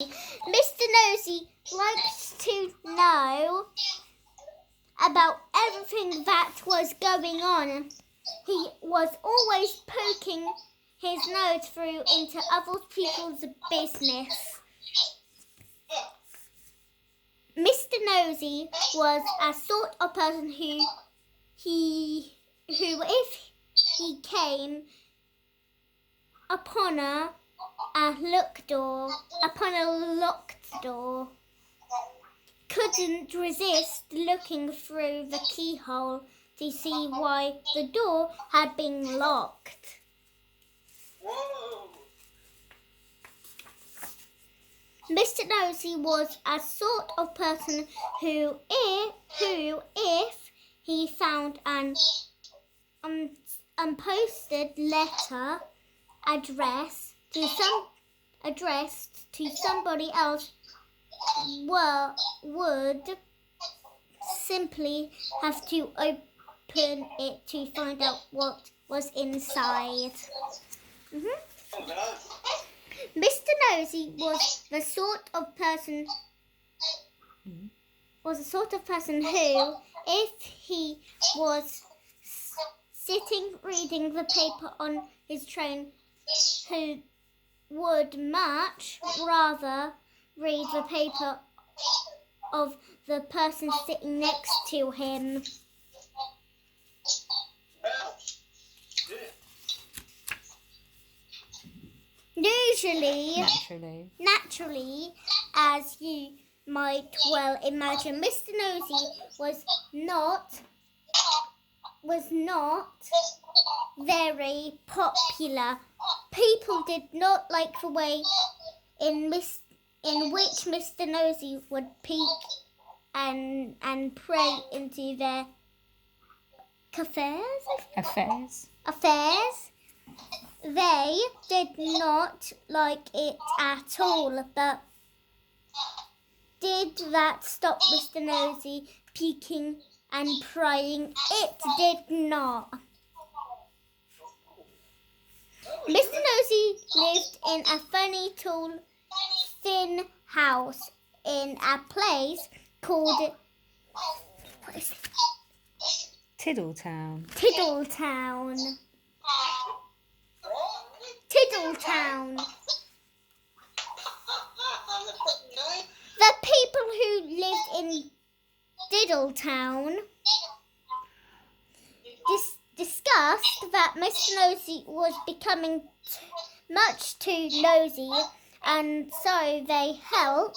Mr. Nosey likes to know about everything that was going on. He was always poking his nose through into other people's business. Mr. Nosey was a sort of person who if he came upon a locked door, couldn't resist looking through the keyhole to see why the door had been locked. Whoa. Mr. Nosey was a sort of person who if he found an unposted letter addressed to somebody else would simply have to open it to find out what was inside. Oh, no. Mr. Nosey was the sort of person who, if he was sitting reading the paper on his train, who would much rather read the paper of the person sitting next to him. Naturally, as you might well imagine, Mr. Nosey was not very popular. People did not like the way in which Mr. Nosey would peek and pray into their affairs. They did not like it at all, but did that stop Mr. Nosey peeking and praying? It did not. Mr. Nosey lived in a funny, tall, thin house in a place called Tiddletown. The people who lived in Tiddletown discussed that Mr. Nosey was becoming much too nosy, and so they held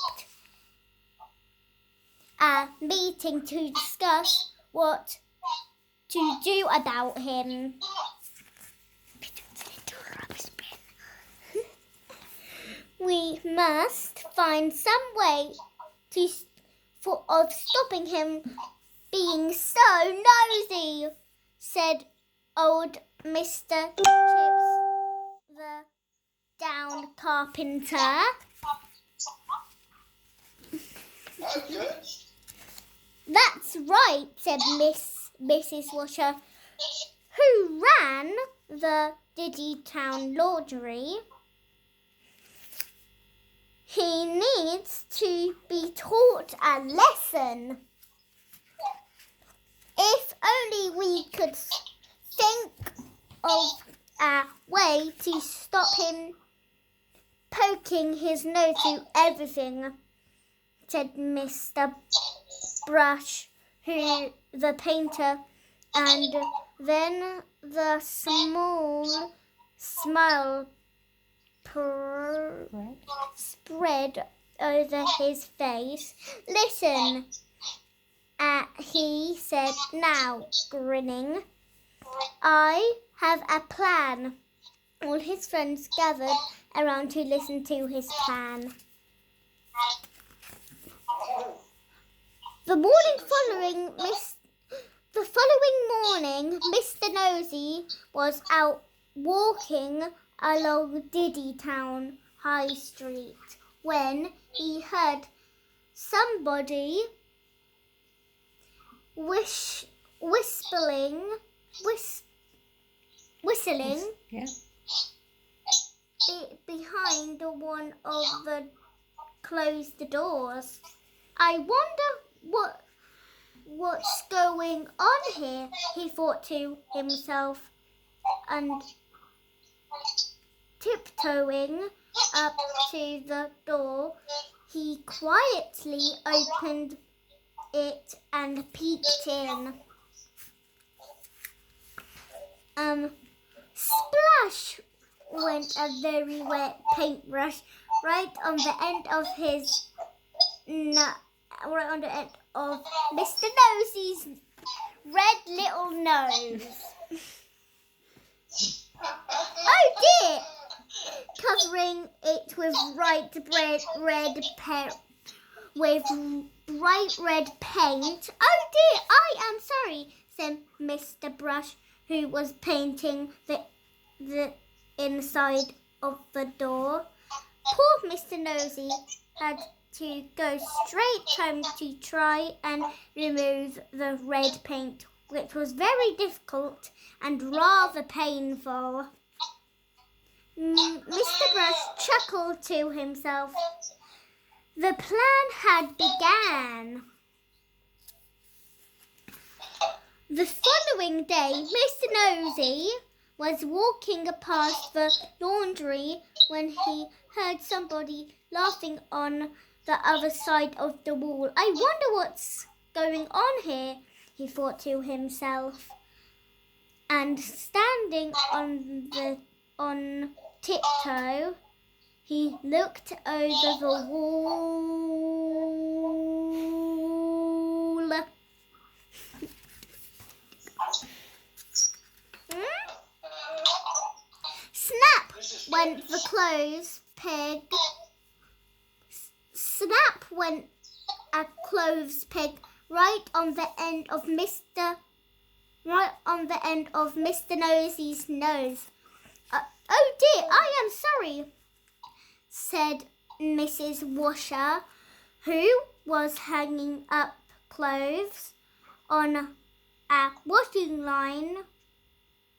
a meeting to discuss what to do about him. We must find some way of stopping him being so nosy, said old Mr. Chips, the down carpenter. That's right, said Mrs. Washer, who ran the Tiddletown laundry. He needs to be taught a lesson. If only we could think of a way to stop him poking his nose through everything, said Mr. Brush, the painter, and then the small smile spread over his face. Listen, he said, now grinning. I have a plan. All his friends gathered around to listen to his plan. The following morning, Mr. Nosey was out walking along Tiddletown High Street when he heard somebody whistling behind one of the closed the doors. I wonder what's going on here, he thought to himself, and tiptoeing up to the door, he quietly opened it and peeked in. Splash went a very wet paintbrush right on the end of Mr. Nosey's red little nose. Oh dear! Covering it with bright red paint. Oh dear, I am sorry, said Mr. Brush, who was painting the inside of the door. Poor Mr. Nosey had to go straight home to try and remove the red paint, which was very difficult and rather painful. Mr. Brush chuckled to himself. The plan had begun. The following day, Mr. Nosey was walking past the laundry when he heard somebody laughing on the other side of the wall. I wonder what's going on here, he thought to himself. And standing on tiptoe, he looked over the wall. Snap went the clothes peg. Snap went a clothes peg right on the end of Mr. Nosey's nose. Oh dear, I am sorry, said Mrs. Washer, who was hanging up clothes on a washing line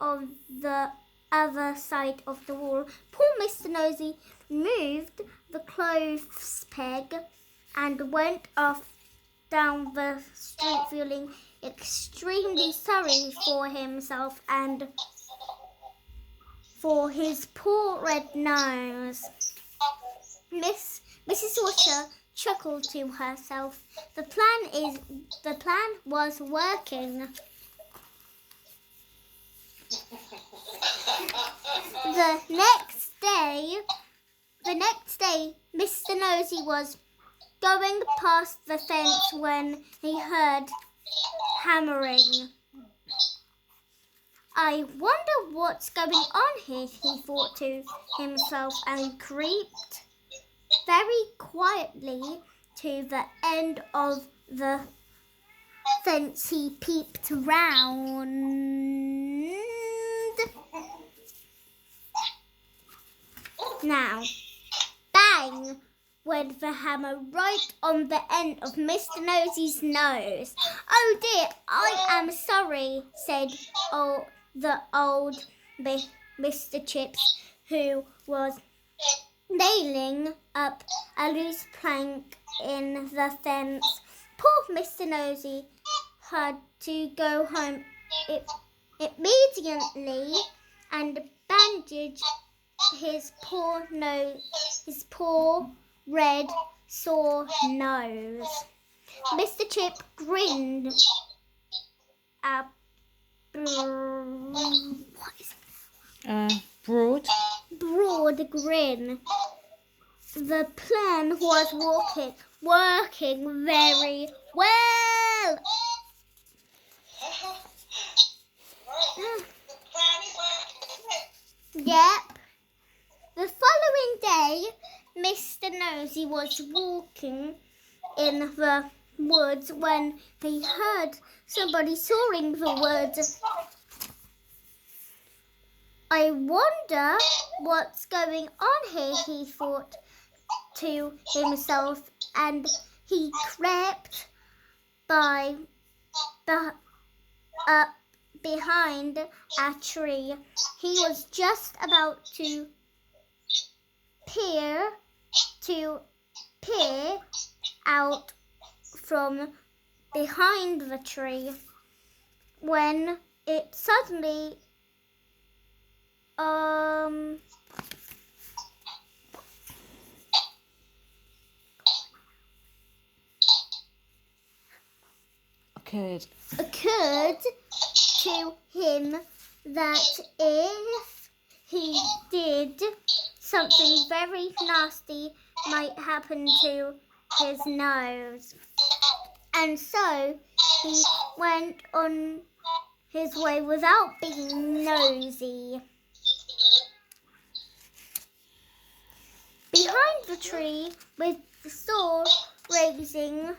on the other side of the wall. Poor Mr. Nosey moved the clothes peg and went off down the street feeling extremely sorry for himself and for his poor red nose. Mrs. Washer chuckled to herself. The plan was working. The next day, Mr. Nosey was going past the fence when he heard hammering. I wonder what's going on here, he thought to himself, and creeped very quietly to the end of the fence. He peeped round. Now, bang went the hammer right on the end of Mr. Nosey's nose. Oh dear, I am sorry, said the old Mr. Chips, who was nailing up a loose plank in the fence. Poor Mr. Nosey had to go home immediately and bandage his poor red sore nose. Mr. Chip grinned a Broad. broad grin. The plan was working very well. Yep. The following day, Mr. Nosey was walking in the woods when he heard somebody soaring the woods. I wonder what's going on here, he thought to himself, and he crept behind a tree. He was just about to peer appear out from behind the tree when it suddenly occurred to him that if he did, something very nasty might happen to his nose. And so he went on his way without being nosy. Behind the tree, with the sword raising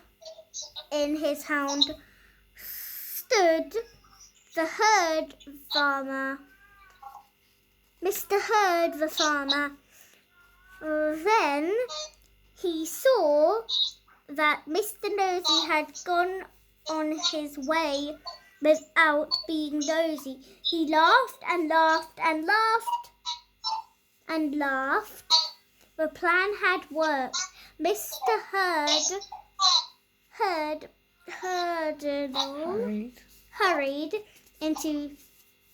in his hand, stood the herd farmer, Mr. Herd the farmer. Then he saw that Mr. Nosey had gone on his way without being nosy. He laughed and laughed and laughed and laughed. The plan had worked. Mr. Hurried into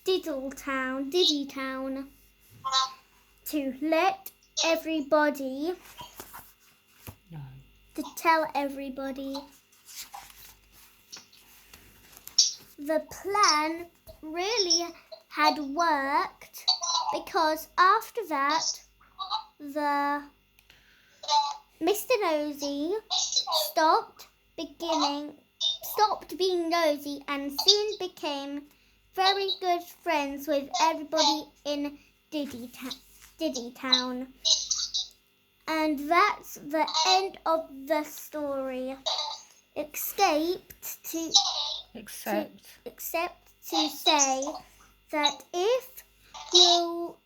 Diddytown to let everybody to tell everybody. The plan really had worked because after that, the Mr. Nosey stopped being nosy and soon became very good friends with everybody in Diddytown. And that's the end of the story. Except to say that if you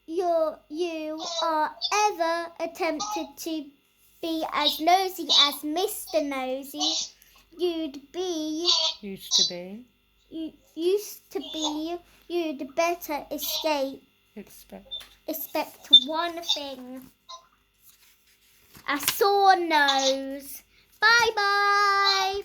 are ever attempted to be as nosy as Mr. Nosey, you'd better expect one thing: a sore nose. Bye bye.